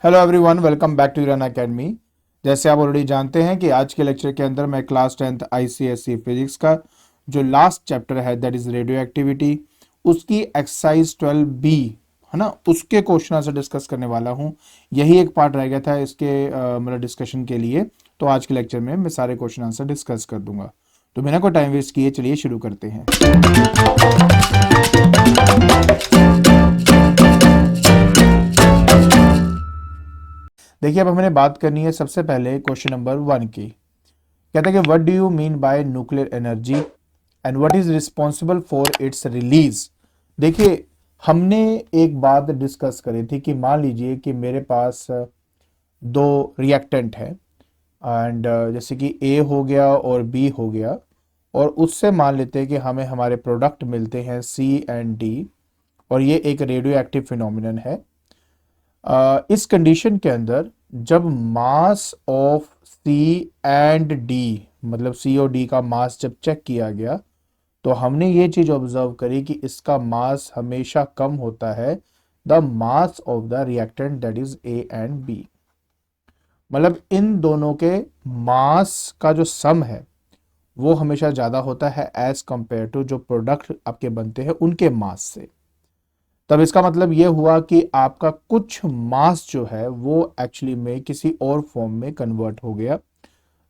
Hello everyone, welcome back to Run Academy. जैसे आप already जानते हैं कि आज के लेक्चर के अंदर मैं क्लास 10th आईसीएसई फिजिक्स का जो लास्ट चैप्टर है दैट इज रेडियो एक्टिविटी, उसकी एक्सरसाइज 12B है ना, उसके क्वेश्चन आंसर डिस्कस करने वाला हूं। यही एक पार्ट रह गया था इसके मतलब डिस्कशन के लिए। तो आज के लेक्चर में मैं सारे क्वेश्चन आंसर डिस्कस कर दूंगा। तो बिना कोई टाइम वेस्ट किए चलिए शुरू करते हैं। देखिए, अब हमें बात करनी है सबसे पहले क्वेश्चन नंबर 1 की। कहता है कि what do you mean by nuclear energy and what is responsible for its release. देखिए, हमने एक बात डिस्कस करी थी कि मान लीजिए कि मेरे पास दो रिएक्टेंट है एंड जैसे कि ए हो गया और बी हो गया, और उससे मान लेते हैं कि हमें हमारे प्रोडक्ट मिलते हैं सी एंड डी, और ये एक रेडियो एक्टिव फिनोमिनन है। इस कंडीशन के अंदर जब mass of C and D, मतलब सी और डी का मास जब चेक किया गया, तो हमने ये चीज ऑब्जर्व करी कि इसका मास हमेशा कम होता है the mass of the reactant that is A and B. मतलब इन दोनों के मास का जो सम है वो हमेशा ज्यादा होता है एज कंपेयर टू जो प्रोडक्ट आपके बनते हैं उनके मास से। तब इसका मतलब ये हुआ कि आपका कुछ मास जो है वो एक्चुअली में किसी और फॉर्म में कन्वर्ट हो गया।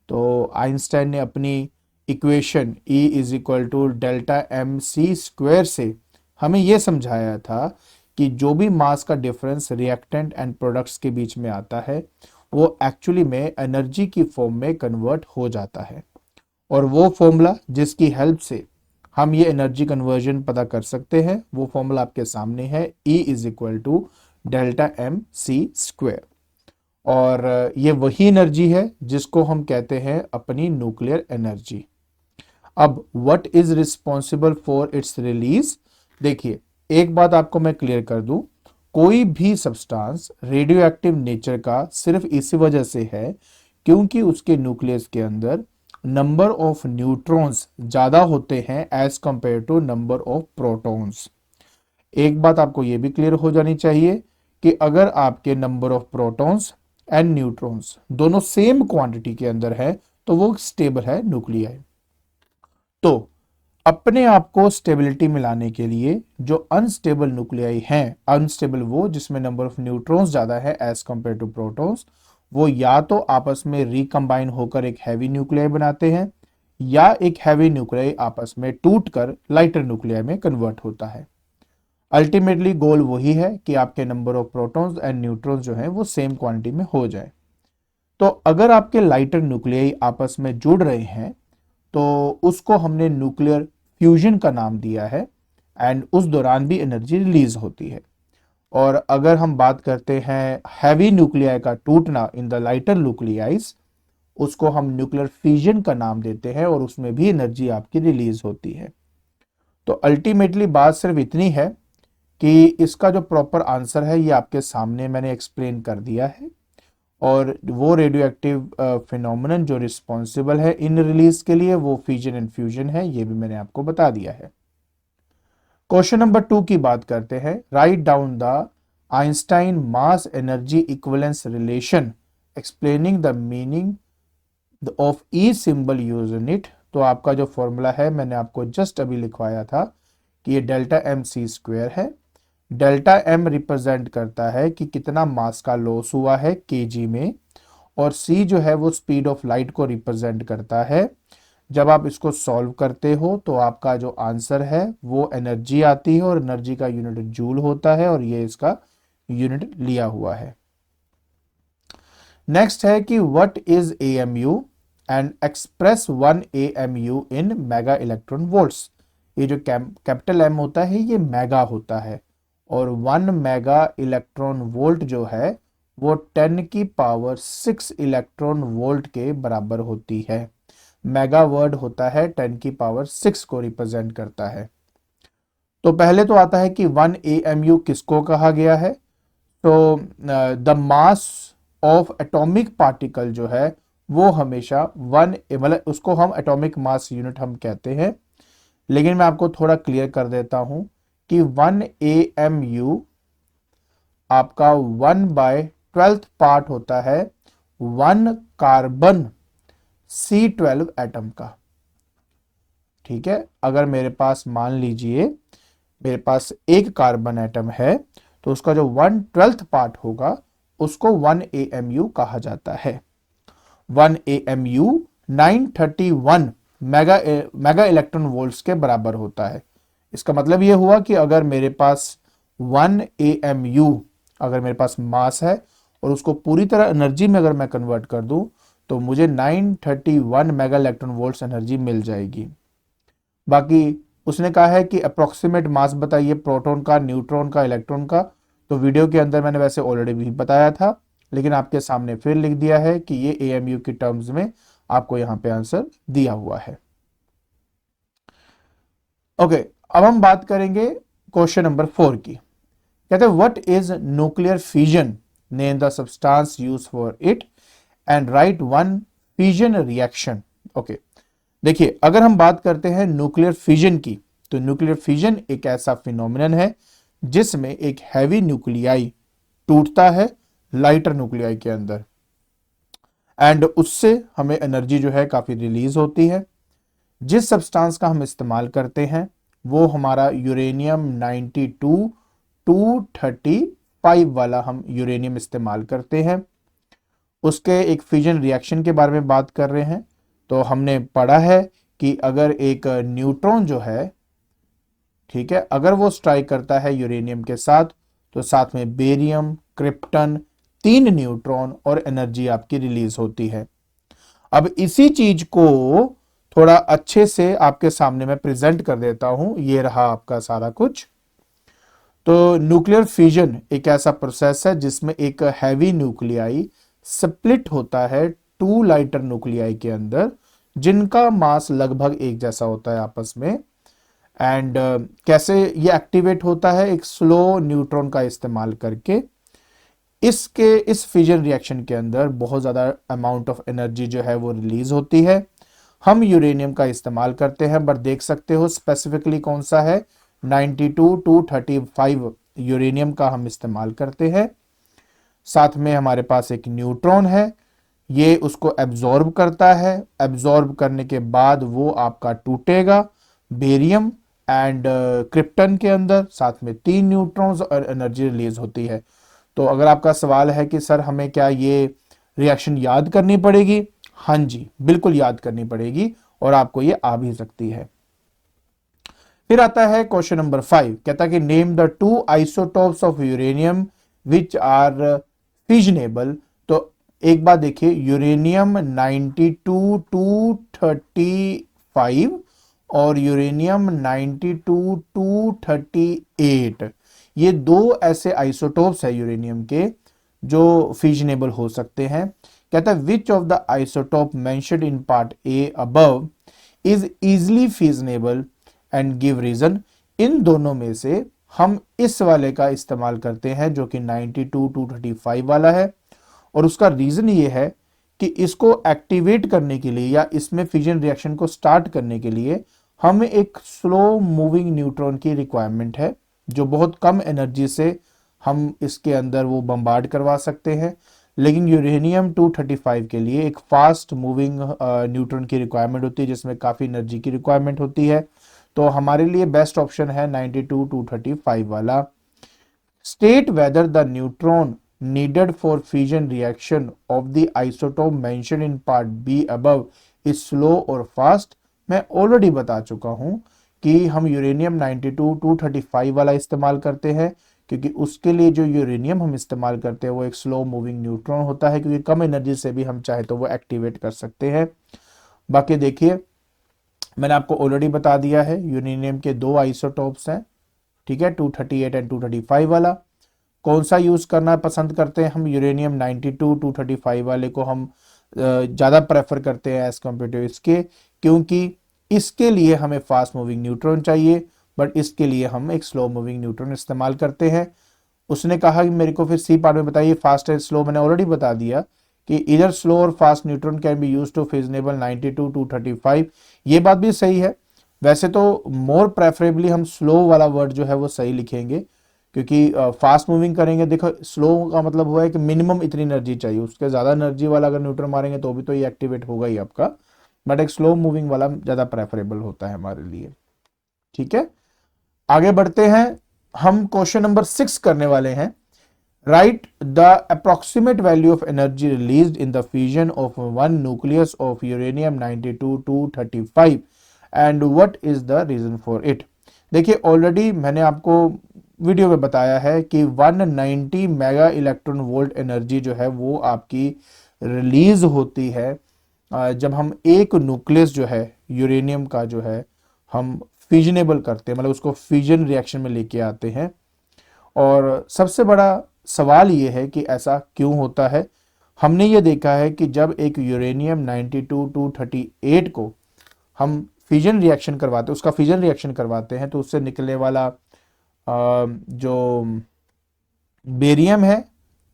तो आइंस्टाइन ने अपनी equation E is equal to delta M C square से हमें यह समझाया था कि जो भी मास का डिफरेंस रिएक्टेंट एंड प्रोडक्ट्स के बीच में आता है वो एक्चुअली में एनर्जी की फॉर्म में कन्वर्ट हो जाता है। और वो फॉर्मूला जिसकी हेल्प से हम ये एनर्जी कन्वर्जन पता कर सकते हैं वो फॉर्मूला आपके सामने है, E is equal to delta M C square. और ये वही एनर्जी है जिसको हम कहते हैं अपनी न्यूक्लियर एनर्जी। अब what is responsible for its release. देखिए, एक बात आपको मैं क्लियर कर दूं, कोई भी सब्सटेंस रेडियो एक्टिव नेचर का सिर्फ इसी वजह से है क्योंकि उसके न्यूक्लियस के अंदर नंबर ऑफ न्यूट्रॉन्स ज्यादा होते हैं as compare to number of protons. एक बात आपको यह भी क्लियर हो जानी चाहिए कि अगर आपके number of protons and neutrons दोनों सेम क्वांटिटी के अंदर है तो वो स्टेबल है न्यूक्लियाई। तो अपने आप को स्टेबिलिटी में लाने के लिए जो अनस्टेबल न्यूक्लियाई हैं, अनस्टेबल वो जिसमें नंबर ऑफ न्यूट्रॉन्स ज्यादा है एज कंपेयर टू प्रोटॉन्स, वो या तो आपस में रिकंबाइन होकर एक हैवी न्यूक्लियाई बनाते हैं या एक हैवी न्यूक्लियाई आपस में टूटकर लाइटर न्यूक्लियाई में कन्वर्ट होता है। अल्टीमेटली गोल वही है कि आपके number of protons and neutrons जो हैं वो सेम क्वांटिटी में हो जाए। तो अगर आपके लाइटर न्यूक्लियाई आपस में जुड़ रहे हैं तो उसको हमने न्यूक्लियर फ्यूजन का नाम दिया है एंड उस दौरान भी एनर्जी रिलीज होती है। और अगर हम बात करते हैं हैवी न्यूक्लियाई का टूटना इन द लाइटर न्यूक्लियाइज, उसको हम न्यूक्लियर फ्यूजन का नाम देते हैं और उसमें भी एनर्जी आपकी रिलीज होती है। तो अल्टीमेटली बात सिर्फ इतनी है कि इसका जो प्रॉपर आंसर है ये आपके सामने मैंने एक्सप्लेन कर दिया है, और वो रेडियो एक्टिव फिनोमिनन जो रिस्पॉन्सिबल है इन रिलीज के लिए वो फ्यूजन एंड फ्यूजन है, ये भी मैंने आपको बता दिया है। क्वेश्चन नंबर 2 की बात करते हैं। Write down the Einstein mass energy equivalence relation explaining the meaning of E symbol use in it. तो आपका जो फॉर्मूला है मैंने आपको जस्ट अभी लिखवाया था कि ये डेल्टा एम सी स्क्वेयर है। डेल्टा एम रिप्रेजेंट करता है कि कितना मास का लॉस हुआ है केजी में, और सी जो है वो स्पीड ऑफ लाइट को रिप्रेजेंट करता है। जब आप इसको सॉल्व करते हो तो आपका जो आंसर है वो एनर्जी आती है, और एनर्जी का यूनिट जूल होता है, और ये इसका यूनिट लिया हुआ है। नेक्स्ट है कि what is AMU and express 1 AMU in mega electron volts. ये जो कैपिटल एम होता है ये मेगा होता है, और 1 मेगा इलेक्ट्रॉन वोल्ट जो है वो 10 की पावर 6 इलेक्ट्रॉन वोल्ट के बराबर होती है। मेगा वर्ड होता है 10 की पावर 6 को रिप्रेजेंट करता है। तो पहले तो आता है कि 1 एएमयू किसको कहा गया है। तो the mass of atomic particle जो है वो हमेशा 1, मतलब उसको हम एटॉमिक मास यूनिट हम कहते हैं। लेकिन मैं आपको थोड़ा क्लियर कर देता हूं कि 1 एएमयू आपका 1 बाय 12th पार्ट होता है 1 कार्बन C12 एटम का। ठीक है, अगर मेरे पास मान लीजिए मेरे पास एक कार्बन एटम है तो उसका जो 1/12 पार्ट होगा उसको 1 AMU कहा जाता है। 1 AMU 931 मेगा इलेक्ट्रॉन वोल्ट्स के बराबर होता है। इसका मतलब यह हुआ कि अगर मेरे पास 1 AMU अगर मेरे पास मास है और उसको पूरी तरह एनर्जी में अगर मैं कन्वर्ट कर दूं तो मुझे 931 मेगा इलेक्ट्रॉन वोल्ट्स एनर्जी मिल जाएगी। बाकी उसने कहा है कि अप्रोक्सीमेट मास बताइए प्रोटॉन का, न्यूट्रॉन का, इलेक्ट्रॉन का। तो वीडियो के अंदर मैंने वैसे ऑलरेडी भी बताया था, लेकिन आपके सामने फिर लिख दिया है कि ये AMU की टर्म्स में आपको यहां पे आंसर दिया हुआ है। ओके, अब हम बात करेंगे क्वेश्चन नंबर 4 की। कहते हैं what is nuclear fission, name the substance use for it and right one fission reaction. Okay, देखिए अगर हम बात करते हैं न्यूक्लियर फिजन की, तो न्यूक्लियर फिजन एक ऐसा फिनोमिनन है जिसमें एक हैवी न्यूक्लियाई टूटता है लाइटर न्यूक्लियाई के अंदर एंड उससे हमें एनर्जी जो है काफी रिलीज होती है। जिस सब्सटेंस का हम इस्तेमाल करते हैं वो हमारा यूरेनियम 92 235 वाला हम यूरेनियम इस्तेमाल करते हैं। उसके एक फिजन रिएक्शन के बारे में बात कर रहे हैं। तो हमने पढ़ा है कि अगर एक न्यूट्रॉन जो है, ठीक है, अगर वो स्ट्राइक करता है यूरेनियम के साथ तो साथ में बेरियम, क्रिप्टन, 3 न्यूट्रॉन और एनर्जी आपकी रिलीज होती है। अब इसी चीज को थोड़ा अच्छे से आपके सामने मैं प्रेजेंट कर देता हूं। ये रहा आपका सारा कुछ। तो न्यूक्लियर फिजन एक ऐसा प्रोसेस है जिसमें एक हैवी न्यूक्लियाई स्प्लिट होता है 2 लाइटर न्यूक्लियाई के अंदर जिनका मास लगभग एक जैसा होता है आपस में। एंड कैसे ये एक्टिवेट होता है, एक स्लो न्यूट्रॉन का इस्तेमाल करके। इस फिजन रिएक्शन के अंदर बहुत ज्यादा अमाउंट ऑफ एनर्जी जो है वो रिलीज होती है। हम यूरेनियम का इस्तेमाल करते हैं, बट देख सकते हो स्पेसिफिकली कौन सा है, 92 235 यूरेनियम का हम इस्तेमाल करते हैं। साथ में हमारे पास एक न्यूट्रॉन है, ये उसको एब्जॉर्ब करता है। एब्जॉर्ब करने के बाद वो आपका टूटेगा बेरियम एंड क्रिप्टन के अंदर, साथ में 3 न्यूट्रॉन्स और एनर्जी रिलीज होती है। तो अगर आपका सवाल है कि सर हमें क्या ये रिएक्शन याद करनी पड़ेगी, हाँ जी बिल्कुल याद करनी पड़ेगी और आपको ये आ भी सकती है। फिर आता है क्वेश्चन नंबर 5, कहता है कि name the 2 isotopes of uranium which are fissionable. तो एक बात देखिए, यूरेनियम 92 235 और यूरेनियम 92 238, ये 2 ऐसे आइसोटोप्स है यूरेनियम के जो फिजनेबल हो सकते हैं। कहता है which of the isotope mentioned in part A above is easily fissionable and give reason. इन दोनों में से हम इस वाले का इस्तेमाल करते हैं जो कि 92 235 वाला है, और उसका रीजन ये है कि इसको एक्टिवेट करने के लिए या इसमें फिजन रिएक्शन को स्टार्ट करने के लिए हमें एक स्लो मूविंग न्यूट्रॉन की रिक्वायरमेंट है जो बहुत कम एनर्जी से हम इसके अंदर वो बम्बार्ड करवा सकते हैं। लेकिन यूरेनियम 235 के लिए एक फास्ट मूविंग न्यूट्रॉन की रिक्वायरमेंट होती है जिसमें काफी एनर्जी की रिक्वायरमेंट होती है। तो हमारे लिए बेस्ट ऑप्शन है 92 235 वाला। State whether the neutron needed for fusion reaction of the isotope mentioned in part B above is slow or fast। मैं ऑलरेडी बता चुका हूं कि हम यूरेनियम 92 235 वाला इस्तेमाल करते हैं क्योंकि उसके लिए जो यूरेनियम हम इस्तेमाल करते हैं वो एक स्लो मूविंग न्यूट्रॉन होता है, क्योंकि कम एनर्जी से भी हम चाहे तो वो एक्टिवेट कर सकते हैं। बाकी देखिए मैंने आपको ऑलरेडी बता दिया है यूरेनियम के 2 आइसोटोप्स हैं, ठीक है, 238 एंड 235 वाला। कौन सा यूज करना पसंद करते हैं हम, यूरेनियम 92 235 वाले को हम ज़्यादा प्रेफर करते हैं एज कम्पेयर टू इसके, क्योंकि इसके लिए हमें फास्ट मूविंग न्यूट्रॉन चाहिए बट इसके लिए हम एक स्लो मूविंग न्यूट्रॉन इस्तेमाल करते हैं। उसने कहा कि मेरे को फिर सी पार्ट में बताइए फास्ट एंड स्लो। मैंने ऑलरेडी बता दिया कि इधर स्लो और fast neutron can be use to fissionable 92 235। ये बात भी सही है। वैसे तो मोर प्रेफरेबली हम स्लो वाला वर्ड जो है वो सही लिखेंगे क्योंकि फास्ट मूविंग करेंगे, देखो स्लो का मतलब हुआ है कि मिनिमम इतनी एनर्जी चाहिए, उसके ज़्यादा एनर्जी वाला अगर न्यूट्रॉन मारेंगे तो भी तो ये एक्टिवेट होगा ही आपका, बट एक स्लो मूविंग वाला ज़्यादा प्रेफरेबल होता है हमारे लिए। ठीक है, आगे बढ़ते हैं, हम क्वेश्चन नंबर 6 करने वाले हैं। Write the approximate value of energy released in the fusion of one nucleus of uranium 92-235 and what is the reason for it. देखिए ऑलरेडी मैंने आपको वीडियो में बताया है कि 190 मेगा इलेक्ट्रॉन वोल्ट एनर्जी जो है वो आपकी रिलीज होती है जब हम एक न्यूक्लियस जो है यूरेनियम का जो है हम फ्यूजनेबल करते हैं, मतलब उसको फ्यूजन रिएक्शन में लेके आते हैं। और सबसे बड़ा सवाल ये है कि ऐसा क्यों होता है। हमने ये देखा है कि जब एक यूरेनियम 92-238 को हम फ्यूजन रिएक्शन करवाते हैं, उसका फ्यूजन रिएक्शन करवाते हैं, तो उससे निकलने वाला जो बेरियम है,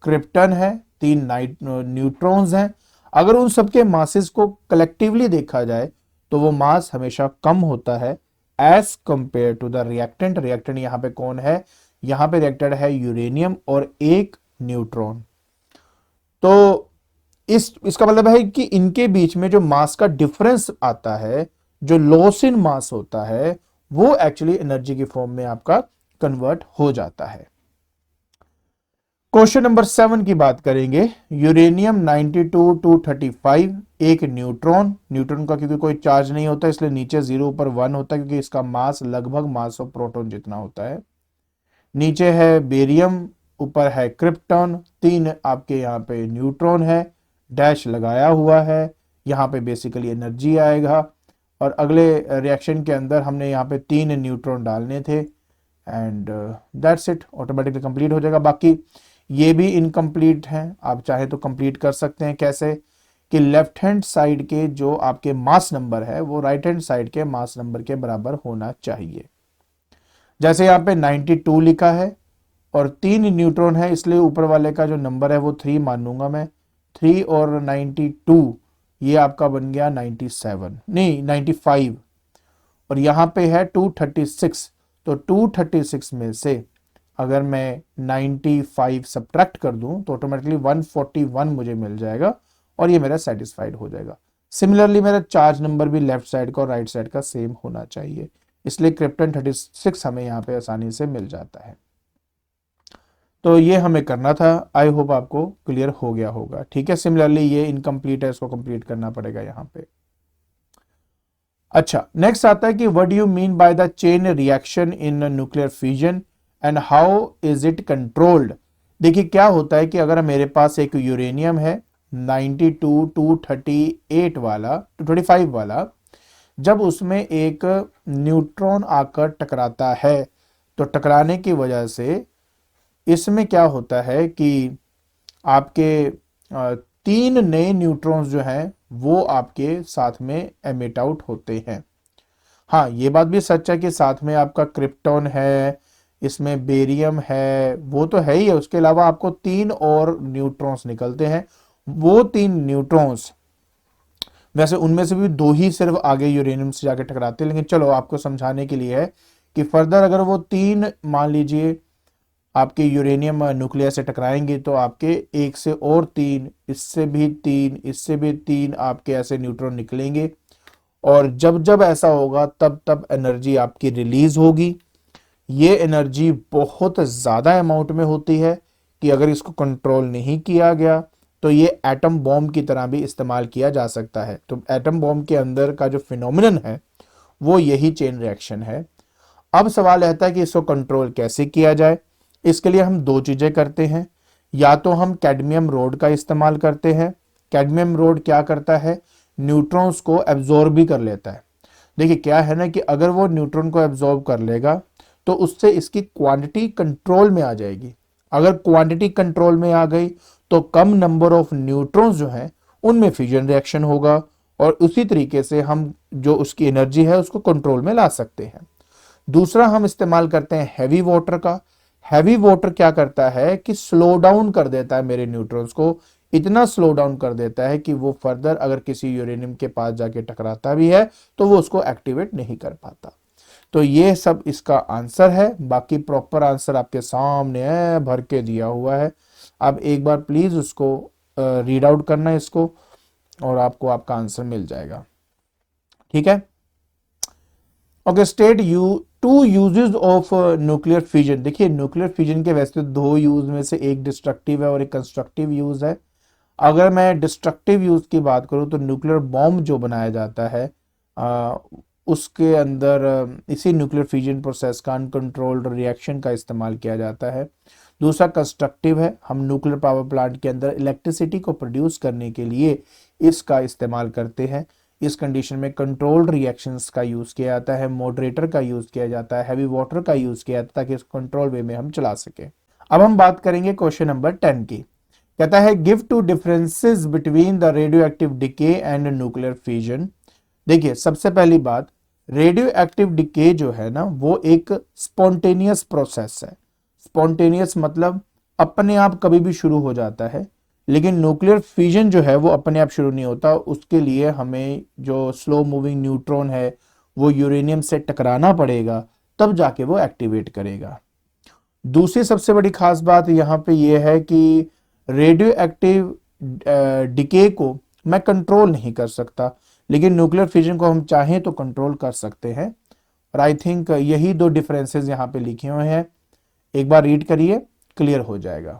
क्रिप्टन है, 3 न्यूट्रॉन्स हैं, अगर उन सबके मासेस को कलेक्टिवली देखा जाए तो वो मास हमेशा कम होता है as compare to the reactant. Reactant यहाँ पे कौन है, यहाँ पे रिएक्टेंट है यूरेनियम और एक न्यूट्रॉन। तो इसका मतलब है कि इनके बीच में जो मास का डिफरेंस आता है, जो लॉस इन मास होता है, वो एक्चुअली एनर्जी की फॉर्म में आपका कन्वर्ट हो जाता है। क्वेश्चन नंबर 7 की बात करेंगे। यूरेनियम 92-235 एक न्यूट्रॉन, न्यूट्रॉन का क्योंकि कोई चार्ज नहीं होता इसलिए नीचे 0 ऊपर 1 होता है, क्योंकि इसका मास लगभग मास ऑफ प्रोटॉन जितना होता है। नीचे है बेरियम, ऊपर है क्रिप्टॉन, 3 आपके यहाँ पे न्यूट्रॉन है, डैश लगाया हुआ है, यहाँ पे बेसिकली एनर्जी आएगा। और अगले रिएक्शन के अंदर हमने यहाँ पे 3 न्यूट्रॉन डालने थे and that's it, automatically complete हो जाएगा। बाकी ये भी इनकम्प्लीट हैं, आप चाहे तो कंप्लीट कर सकते हैं। कैसे कि लेफ्ट हैंड साइड के जो आपके मास नंबर है वो राइट हैंड साइड के मास नंबर के बराबर होना चाहिए। जैसे यहाँ पे 92 लिखा है और 3 न्यूट्रॉन है, इसलिए ऊपर वाले का जो नंबर है वो 3 मानूंगा मैं। 3 और 92 ये आपका बन गया 97, नहीं 95। और यहाँ पे है 236, तो 236 में से अगर मैं 95 सब्ट्रैक्ट कर दूं तो ऑटोमेटिकली 141 मुझे मिल जाएगा और ये मेरा सेटिस्फाइड हो जाएगा। सिमिलरली मेरा चार्ज नंबर भी लेफ्ट साइड का और राइट साइड का सेम होना चाहिए, इसलिए क्रिप्टन 36 हमें यहाँ पे आसानी से मिल जाता है। तो ये हमें करना था, आई होप आपको क्लियर हो गया होगा। ठीक है, सिमिलरली ये इनकम्प्लीट है, इसको कंप्लीट करना पड़ेगा यहाँ पे। अच्छा, नेक्स्ट आता है कि what do you mean by the chain reaction in nuclear fusion and how is it controlled. देखिए क्या होता है कि अगर मेरे पास एक यूरेनियम है 92-238 वाला 225 वाला, जब उसमें एक न्यूट्रॉन आकर टकराता है तो टकराने की वजह से इसमें क्या होता है कि आपके 3 नए न्यूट्रॉन्स जो हैं वो आपके साथ में एमिट आउट होते हैं। हाँ, ये बात भी सच है कि साथ में आपका क्रिप्टॉन है, इसमें बेरियम है, वो तो है ही है, उसके अलावा आपको 3 और न्यूट्रॉन्स निकलते हैं। वो 3 न्यूट्रॉन्स वैसे उनमें से भी 2 ही सिर्फ आगे यूरेनियम से जाके टकराते हैं, लेकिन चलो आपको समझाने के लिए है कि फर्दर अगर वो 3 मान लीजिए आपके यूरेनियम न्यूक्लियस से टकराएंगे तो आपके 1 से और 3, इससे भी 3, इससे भी 3 आपके ऐसे न्यूट्रॉन निकलेंगे। और जब जब ऐसा होगा तब तब एनर्जी आपकी रिलीज होगी। ये एनर्जी बहुत ज़्यादा अमाउंट में होती है कि अगर इसको कंट्रोल नहीं किया गया तो ये एटम बॉम्ब की तरह भी इस्तेमाल किया जा सकता है। तो एटम बॉम्ब के अंदर का जो फिनोमिनन है वो यही चेन रिएक्शन है। अब सवाल रहता है कि इसको कंट्रोल कैसे किया जाए। इसके लिए हम 2 चीज़ें करते हैं, या तो हम कैडमियम रोड का इस्तेमाल करते हैं। कैडमियम रोड क्या करता है, न्यूट्रॉन्स को एब्जॉर्ब भी कर लेता है। देखिए क्या है ना कि अगर वो न्यूट्रॉन को एब्जॉर्ब कर लेगा तो उससे इसकी क्वांटिटी कंट्रोल में आ जाएगी। अगर क्वांटिटी कंट्रोल में आ गई तो कम नंबर ऑफ न्यूट्रॉन्स जो हैं उनमें फ्यूजन रिएक्शन होगा और उसी तरीके से हम जो उसकी एनर्जी है उसको कंट्रोल में ला सकते हैं। दूसरा हम इस्तेमाल करते हैं हैवी वाटर का। हैवी वाटर क्या करता है कि स्लो डाउन कर देता है मेरे न्यूट्रॉन्स को, इतना स्लो डाउन कर देता है कि वो फर्दर अगर किसी यूरेनियम के पास जाके टकराता भी है तो वो उसको एक्टिवेट नहीं कर पाता। तो ये सब इसका आंसर है। बाकी प्रॉपर आंसर आपके सामने है, भर के दिया हुआ है। आप एक बार प्लीज उसको रीड आउट करना है इसको, और आपको आपका आंसर मिल जाएगा। ठीक है, okay. State you two uses of nuclear fusion. देखिए न्यूक्लियर फ्यूजन के वैसे दो यूज में से एक डिस्ट्रक्टिव है और एक कंस्ट्रक्टिव यूज है। अगर मैं डिस्ट्रक्टिव यूज की बात करूं तो न्यूक्लियर बॉम्ब जो बनाया जाता है उसके अंदर इसी न्यूक्लियर फ्यूजन प्रोसेस का अनकंट्रोल्ड रिएक्शन का इस्तेमाल किया जाता है। दूसरा कंस्ट्रक्टिव है, हम न्यूक्लियर पावर प्लांट के अंदर इलेक्ट्रिसिटी को प्रोड्यूस करने के लिए इसका इस्तेमाल करते हैं। इस कंडीशन में कंट्रोल्ड रिएक्शंस का यूज किया जाता है, मॉडरेटर का यूज किया जाता है, हैवी वाटर का यूज किया जाता है ताकि इसको कंट्रोल वे में हम चला सके। अब हम बात करेंगे क्वेश्चन नंबर 10 की। कहता है give two differences between the radioactive decay and nuclear fusion. देखिए सबसे पहली बात, रेडियो एक्टिव डिके जो है ना वो एक स्पॉन्टेनियस प्रोसेस है। स्पॉन्टेनियस मतलब अपने आप कभी भी शुरू हो जाता है, लेकिन न्यूक्लियर फ्यूजन जो है वो अपने आप शुरू नहीं होता। उसके लिए हमें जो स्लो मूविंग न्यूट्रॉन है वो यूरेनियम से टकराना पड़ेगा, तब जाके वो एक्टिवेट करेगा। दूसरी सबसे बड़ी खास बात यहाँ पे ये है कि रेडियो एक्टिव डिके को मैं कंट्रोल नहीं कर सकता, लेकिन न्यूक्लियर फ्यूजन को हम चाहें तो कंट्रोल कर सकते हैं। और आई थिंक यही दो डिफरेंसेस यहाँ पे लिखे हुए हैं, एक बार रीड करिए, क्लियर हो जाएगा।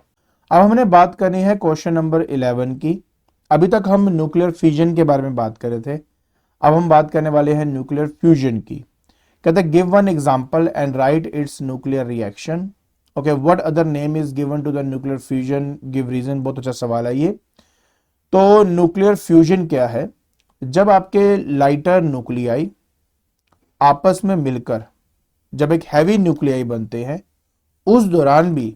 अब हमने बात करनी है क्वेश्चन नंबर 11 की। अभी तक हम न्यूक्लियर फ्यूजन के बारे में बात कर रहे थे, अब हम बात करने वाले हैं न्यूक्लियर फ्यूजन की। कहते हैं give one example and right it's nuclear reaction. Okay, what other name is given to the nuclear fusion, give reason. बहुत अच्छा सवाल है ये। तो न्यूक्लियर फ्यूजन क्या है? जब आपके लाइटर न्यूक्लियाई आपस में मिलकर जब एक हैवी न्यूक्लियाई बनते हैं, उस दौरान भी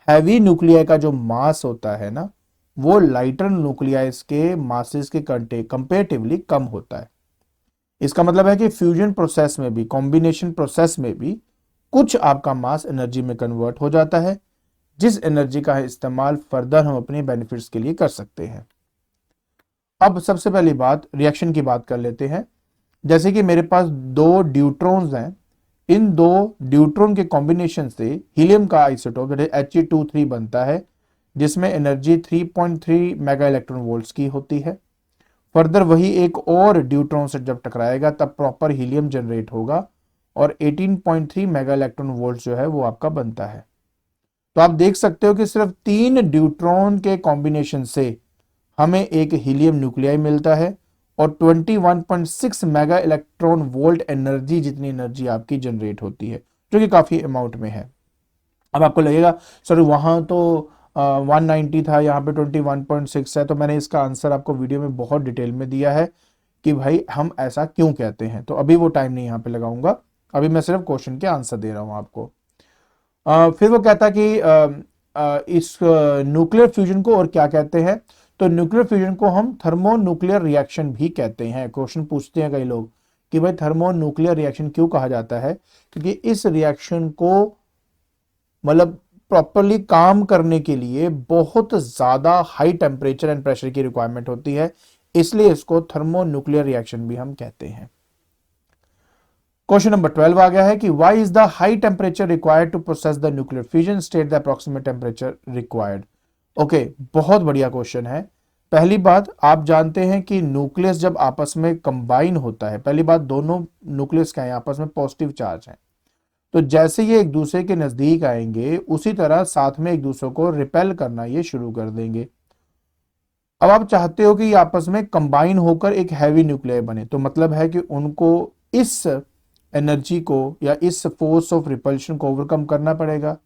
हैवी न्यूक्लियाई का जो मास होता है ना वो लाइटर न्यूक्लियाइस के मासेस के कंपेरेटिवली कम होता है। इसका मतलब है कि फ्यूजन प्रोसेस में भी, कॉम्बिनेशन प्रोसेस में भी कुछ आपका मास एनर्जी में कन्वर्ट हो जाता है, जिस एनर्जी का इस्तेमाल फर्दर हम अपने बेनिफिट्स के लिए कर सकते हैं। अब सबसे पहली बात रिएक्शन की बात कर लेते हैं। जैसे कि मेरे पास दो ड्यूट्रॉन्स हैं, इन दो ड्यूट्रॉन के कॉम्बिनेशन से हीलियम का आइसोटोप He2 3 बनता है, जिसमें एनर्जी 3.3 मेगा इलेक्ट्रॉन वोल्ट्स की होती है। फर्दर वही एक और ड्यूट्रॉन से जब टकराएगा तब प्रॉपर हीलियम जनरेट होगा और 18.3 मेगा इलेक्ट्रॉन वोल्ट जो है वो आपका बनता है। तो आप देख सकते हो कि सिर्फ 3 ड्यूट्रॉन के कॉम्बिनेशन से हमें एक हीलियम न्यूक्लियाई मिलता है और 21.6 मेगा इलेक्ट्रॉन वोल्ट एनर्जी, जितनी एनर्जी आपकी जनरेट होती है, जो कि काफी अमाउंट में है। अब आपको लगेगा सर वहां तो 190 था, यहाँ पे 21.6 है। तो मैंने इसका आंसर आपको वीडियो में बहुत डिटेल में दिया है कि भाई हम ऐसा क्यों कहते हैं, तो अभी वो टाइम नहीं यहाँ पे लगाऊंगा, अभी मैं सिर्फ क्वेश्चन के आंसर दे रहा हूं आपको। फिर वो कहता कि इस न्यूक्लियर फ्यूजन को और क्या कहते हैं? तो न्यूक्लियर फ्यूजन को हम थर्मोन्यूक्लियर रिएक्शन भी कहते हैं। क्वेश्चन पूछते हैं कई लोग कि भाई थर्मोन्यूक्लियर रिएक्शन क्यों कहा जाता है? क्योंकि इस रिएक्शन को मतलब प्रॉपरली काम करने के लिए बहुत ज्यादा हाई टेम्परेचर एंड प्रेशर की रिक्वायरमेंट होती है, इसलिए इसको थर्मोन्यूक्लियर रिएक्शन भी हम कहते हैं। क्वेश्चन नंबर 12 आ गया है कि why is the high temperature required to process the nuclear fusion, state the approximate temperature required. Okay, बहुत बढ़िया क्वेश्चन है। पहली बात, आप जानते हैं कि न्यूक्लियस जब आपस में कंबाइन होता है, पहली बात दोनों न्यूक्लियस क्या है आपस में पॉजिटिव चार्ज है, तो जैसे ये एक दूसरे के नजदीक आएंगे उसी तरह साथ में एक दूसरे को रिपेल करना ये शुरू कर देंगे। अब आप चाहते हो कि ये आपस में कंबाइन होकर एक हैवी न्यूक्लियर बने, तो मतलब है कि उनको इस एनर्जी को या इस फोर्स ऑफ रिपल्शन को ओवरकम करना पड़ेगा।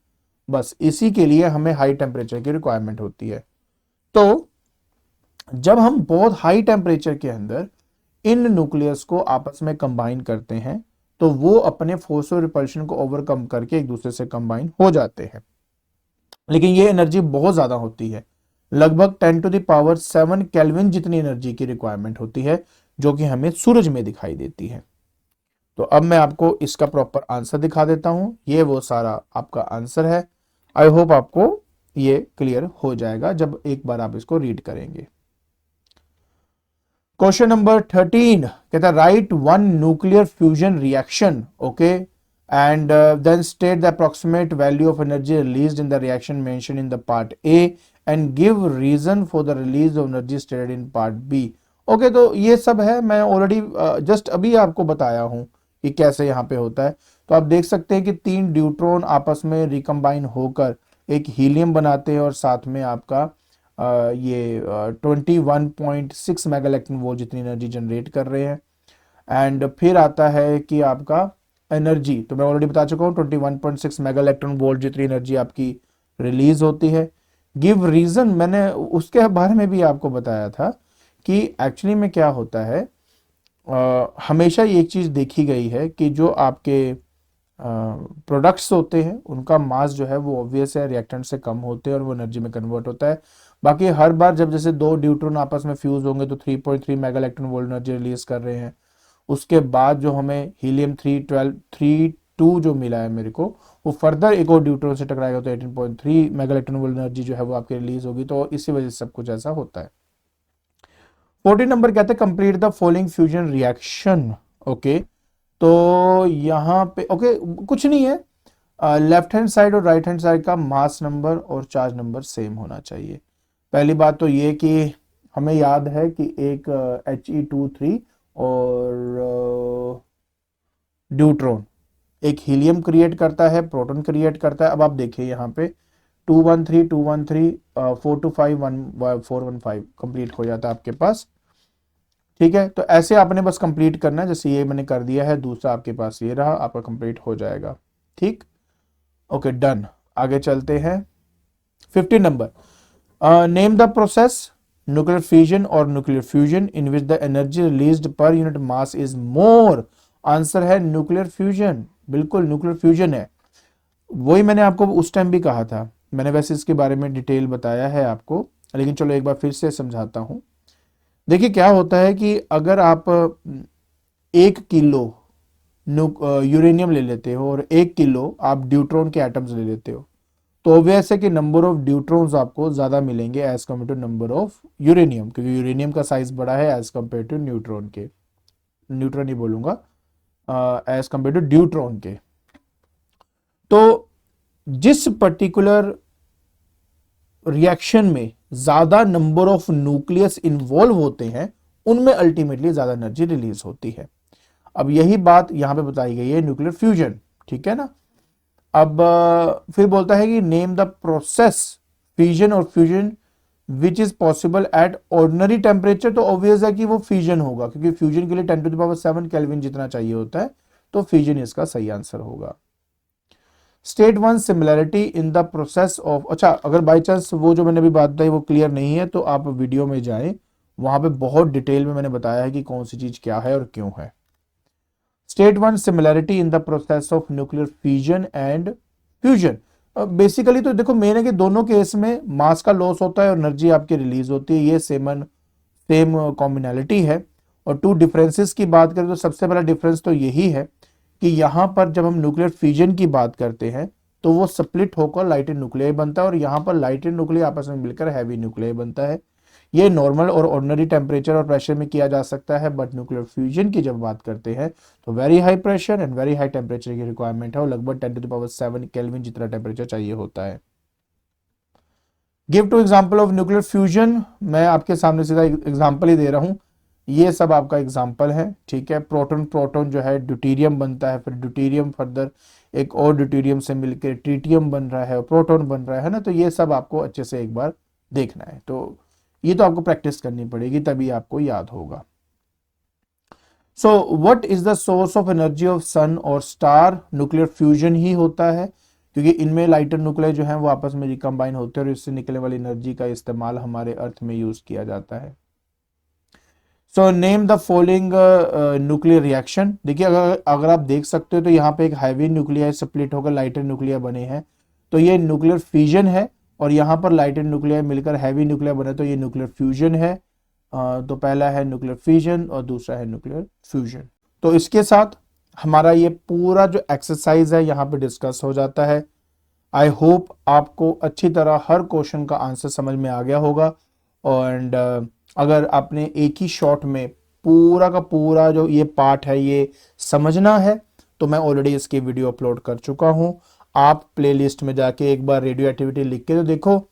बस इसी के लिए हमें हाई टेम्परेचर की रिक्वायरमेंट होती है। तो जब हम बहुत हाई टेम्परेचर के अंदर इन न्यूक्लियस को आपस में कंबाइन करते हैं तो वो अपने फोर्स ऑफ रिपल्शन को ओवरकम करके एक दूसरे से कंबाइन हो जाते हैं, लेकिन ये एनर्जी बहुत ज्यादा होती है, लगभग 10⁻⁷ केल्विन जितनी एनर्जी की रिक्वायरमेंट होती है, जो कि हमें सूरज में दिखाई देती है। तो अब मैं आपको इसका प्रॉपर आंसर दिखा देता हूं, ये वो सारा आपका आंसर है। आई होप आपको ये क्लियर हो जाएगा जब एक बार आप इसको रीड करेंगे। क्वेश्चन नंबर 13 कहता है right one nuclear fusion reaction. Okay, and then state the approximate value of energy released in the reaction mentioned in the part A and give reason for the release of energy stated in part B. Okay, तो ये सब है, मैं already just अभी आपको बताया हूं कि कैसे यहाँ पे होता है। तो आप देख सकते हैं कि 3 ड्यूट्रॉन आपस में रिकम्बाइन होकर एक हीलियम बनाते हैं और साथ में आपका ये 21.6 मेगा इलेक्ट्रॉन वोल्ट जितनी एनर्जी जनरेट कर रहे हैं। एंड फिर आता है कि आपका एनर्जी, तो मैं ऑलरेडी बता चुका हूँ 21.6 मेगा इलेक्ट्रॉन वोल्ट जितनी एनर्जी आपकी रिलीज होती है। गिव रीजन, मैंने उसके बारे में भी आपको बताया था कि एक्चुअली में क्या होता है, हमेशा ये एक चीज देखी गई है कि जो आपके प्रोडक्ट्स होते हैं उनका मास जो है वो ऑब्वियस है रिएक्टेंट से कम होते हैं और वो एनर्जी में कन्वर्ट होता है। बाकी हर बार जब जैसे 2 ड्यूट्रॉन आपस में फ्यूज होंगे तो 3.3 mega electron volt energy release कर रहे हैं। उसके बाद जो हमें हीलियम 312 जो मिला है मेरे को, वो फर्दर एक और ड्यूट्रॉन से टकराएगा तो 18.3 मेगा इलेक्ट्रॉन वोल्ट एनर्जी जो है वो आपकी रिलीज होगी। तो इसी वजह से सब कुछ ऐसा होता है। 14 नंबर कहते हैं complete the following fusion reaction. Okay, तो यहाँ पे ओके कुछ नहीं है, लेफ्ट हैंड साइड और राइट हैंड साइड का मास नंबर और चार्ज नंबर सेम होना चाहिए। पहली बात तो ये कि हमें याद है कि एक He23 और ड्यूट्रॉन एक हीलियम क्रिएट करता है, प्रोटॉन क्रिएट करता है। अब आप देखिए यहाँ पे 213 213 425 415 कंप्लीट हो जाता है आपके पास। ठीक है, तो ऐसे आपने बस कंप्लीट करना है, जैसे ये मैंने कर दिया है, दूसरा आपके पास ये रहा, आपका कंप्लीट हो जाएगा। ठीक, ओके डन। आगे चलते हैं 15 number, name the process nuclear fusion और nuclear fusion in which the energy released per unit mass is more. Answer है न्यूक्लियर फ्यूजन, बिल्कुल न्यूक्लियर फ्यूजन है। वही मैंने आपको उस टाइम भी कहा था, मैंने वैसे इसके बारे में डिटेल बताया है आपको, लेकिन चलो एक बार फिर से समझाता हूं। देखिए क्या होता है कि अगर आप 1 किलो यूरेनियम ले लेते हो और 1 किलो आप ड्यूट्रॉन के एटम्स ले लेते हो, तो ऑब्वियस है कि नंबर ऑफ ड्यूट्रॉन्स आपको ज्यादा मिलेंगे as compare to number of uranium, क्योंकि यूरेनियम का साइज बड़ा है एज कम्पेयर टू न्यूट्रॉन के, न्यूट्रॉन ही बोलूंगा, एज कम्पेयर टू ड्यूट्रॉन के। तो जिस पर्टिकुलर रिएक्शन में ज्यादा नंबर ऑफ न्यूक्लियस इन्वॉल्व होते हैं उनमें अल्टीमेटली ज्यादा एनर्जी रिलीज होती है। अब यही बात यहां पे बताई गई है न्यूक्लियर फ्यूजन, ठीक है ना। अब फिर बोलता है कि नेम द प्रोसेस फ्यूजन और fusion which is possible at ordinary temperature. तो ऑब्वियस है कि वो फ्यूजन होगा, क्योंकि फ्यूजन के लिए 10⁻7 केल्विन जितना चाहिए होता है, तो फ्यूजन इसका सही आंसर होगा। State 1 similarity in the process of, अच्छा अगर बाई चांस वो जो मैंने अभी बात बताई वो क्लियर नहीं है तो आप वीडियो में जाएं, वहां पे बहुत डिटेल में मैंने बताया है कि कौन सी चीज क्या है और क्यों है। State 1 similarity in the process of nuclear fusion and fusion. Basically तो देखो मेन है कि दोनों केस में मास का लॉस होता है और एनर्जी आपकी रिलीज होती है, ये सेम कॉम्बिनैलिटी है। और 2 डिफरेंसेस की बात करें तो सबसे बड़ा डिफरेंस तो यही है कि यहां पर जब हम न्यूक्लियर फ्यूजन की बात करते हैं तो वो स्प्लिट होकर लाइटर न्यूक्लियर बनता है और यहां पर लाइटर न्यूक्लियर आपस में मिलकर हैवी न्यूक्लियर बनता है। ये नॉर्मल और ऑर्डिनरी टेम्परेचर और प्रेशर में किया जा सकता है, बट न्यूक्लियर फ्यूजन की जब बात करते हैं तो very high pressure and very high temperature की रिक्वायरमेंट है और लगभग 10⁻7 केल्विन जितना टेम्परेचर चाहिए होता है। Give two example of nuclear fusion, मैं आपके सामने सीधा एग्जाम्पल ही दे रहा हूं, ये सब आपका एग्जाम्पल है। ठीक है, प्रोटॉन प्रोटॉन जो है ड्यूटेरियम बनता है, फिर ड्यूटेरियम फर्दर एक और ड्यूटेरियम से मिलकर ट्रिटियम बन रहा है, प्रोटॉन बन रहा है ना। तो ये सब आपको अच्छे से एक बार देखना है, तो ये तो आपको प्रैक्टिस करनी पड़ेगी तभी आपको याद होगा। So what is the source of energy of sun और स्टार? न्यूक्लियर फ्यूजन ही होता है, क्योंकि इनमें लाइटर न्यूक्लियर जो है वो आपस में रिकम्बाइन होते हैं और इससे निकलने वाली एनर्जी का इस्तेमाल हमारे अर्थ में यूज किया जाता है। So name the following nuclear reaction. देखिए अगर आप देख सकते हो तो यहाँ पे एक हैवी न्यूक्लियर स्प्लिट होकर लाइटर न्यूक्लियर बने हैं, तो ये न्यूक्लियर फ्यूजन है। और यहाँ पर लाइटर न्यूक्लियर मिलकर हैवी न्यूक्लियर बने तो ये न्यूक्लियर फ्यूजन है। तो पहला है न्यूक्लियर फ्यूजन और दूसरा है न्यूक्लियर फ्यूजन। तो इसके साथ हमारा ये पूरा जो एक्सरसाइज है यहाँ पे डिस्कस हो जाता है। आई होप आपको अच्छी तरह हर क्वेश्चन का आंसर समझ में आ गया होगा। और अगर आपने एक ही शॉट में पूरा का पूरा जो ये पार्ट है ये समझना है तो मैं ऑलरेडी इसकी वीडियो अपलोड कर चुका हूं। आप प्लेलिस्ट में जाके एक बार रेडियो एक्टिविटी लिख के तो देखो,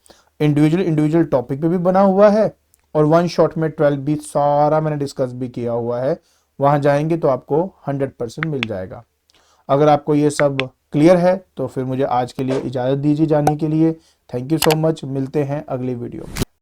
इंडिविजुअल टॉपिक पे भी बना हुआ है और वन शॉट में 12 भी सारा मैंने डिस्कस भी किया हुआ है। वहां जाएंगे तो आपको 100% मिल जाएगा। अगर आपको ये सब क्लियर है तो फिर मुझे आज के लिए इजाज़त दीजिए जाने के लिए। थैंक यू सो मच, मिलते हैं अगली वीडियो में।